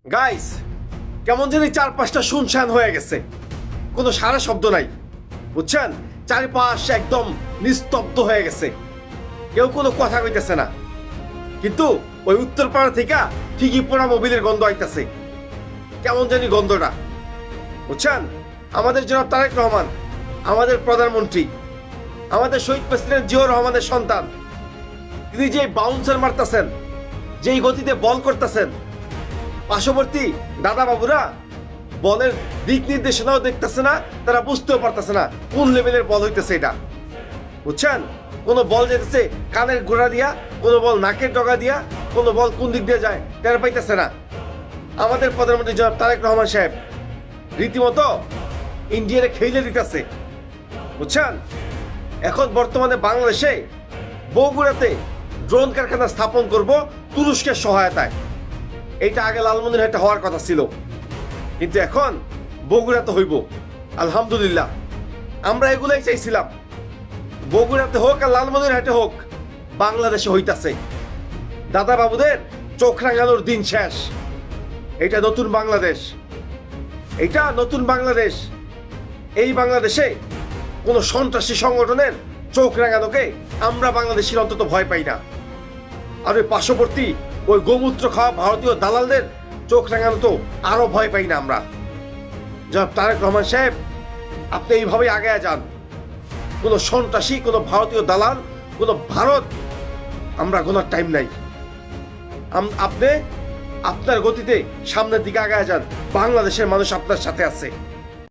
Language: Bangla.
গাইস, কেমন জানি চারপাশটা শুনশান হয়ে গেছে, কোনো সারা শব্দ নাই, বুঝছেন? চারিপাশ একদম নিস্তব্ধ হয়ে গেছে, কেউ কোনো কথা কইতেছে না। কিন্তু ওই উত্তরপাড়া থেকে ঠিকই পোড়া মোবিলের গন্ধ আইতাছে, কেমন জানি গন্ধটা, বুঝছেন? আমাদের জনাব তারেক রহমান, আমাদের প্রধানমন্ত্রী, আমাদের শহীদ প্রেসিডেন্ট জিয়াউর রহমানের সন্তান, তিনি যে বাউন্সার মারতেছেন, যেই গতিতে বল করতেছেন, পার্শ্ববর্তী দাদা বাবুরা বলের দিক নির্দেশনাও দেখতেছে না, তারা বুঝতেও পারতেছে না কোন লেভেলের বল হইতেছে এটা, বুঝছেন? কোনো বল যেতেছে কানের গোড়া দিয়া, কোনো বল নাকের ডগা দিয়া, কোনো বল কোন দিক দিয়ে যায় টের পাইতেছে না। আমাদের প্রধানমন্ত্রী জনাব তারেক রহমান সাহেব রীতিমতো ইন্ডিয়ারে খেলে দিতেছে, বুঝছেন? এখন বর্তমানে বাংলাদেশে বগুড়াতে ড্রোন কারখানা স্থাপন করব তুরস্কের সহায়তায়। এইটা আগে লালমনিরহাটে হওয়ার কথা ছিল, কিন্তু এখন বগুড়াতে হইব। আলহামদুলিল্লাহ, আমরা এগুলাই চাইছিলাম, বগুড়াতে হোক আর লালমনিরহাটে হোক, বাংলাদেশে হইতাছে। দাদা বাবুদের চোখ রাঙানোর দিন শেষ। এটা নতুন বাংলাদেশ, এটা নতুন বাংলাদেশ। এই বাংলাদেশে কোনো সন্ত্রাসী সংগঠনের চোখ রাঙানোকে আমরা বাংলাদেশির অন্তত ভয় পাই না। আর ওই পার্শ্ববর্তী ওই গোমূত্র খাওয়া ভারতীয় দালালদের চোখ রাঙানো তো আরো ভয় পাই না আমরা। জনাব তারেক রহমান সাহেব, আপনি এইভাবেই আগে যান। কোনো সন্ত্রাসী, কোনো ভারতীয় দালাল, কোনো ভারত আমরা গোনার টাইম নাই। আপনি আপনার গতিতে সামনের দিকে আগায় যান, বাংলাদেশের মানুষ আপনার সাথে আছে।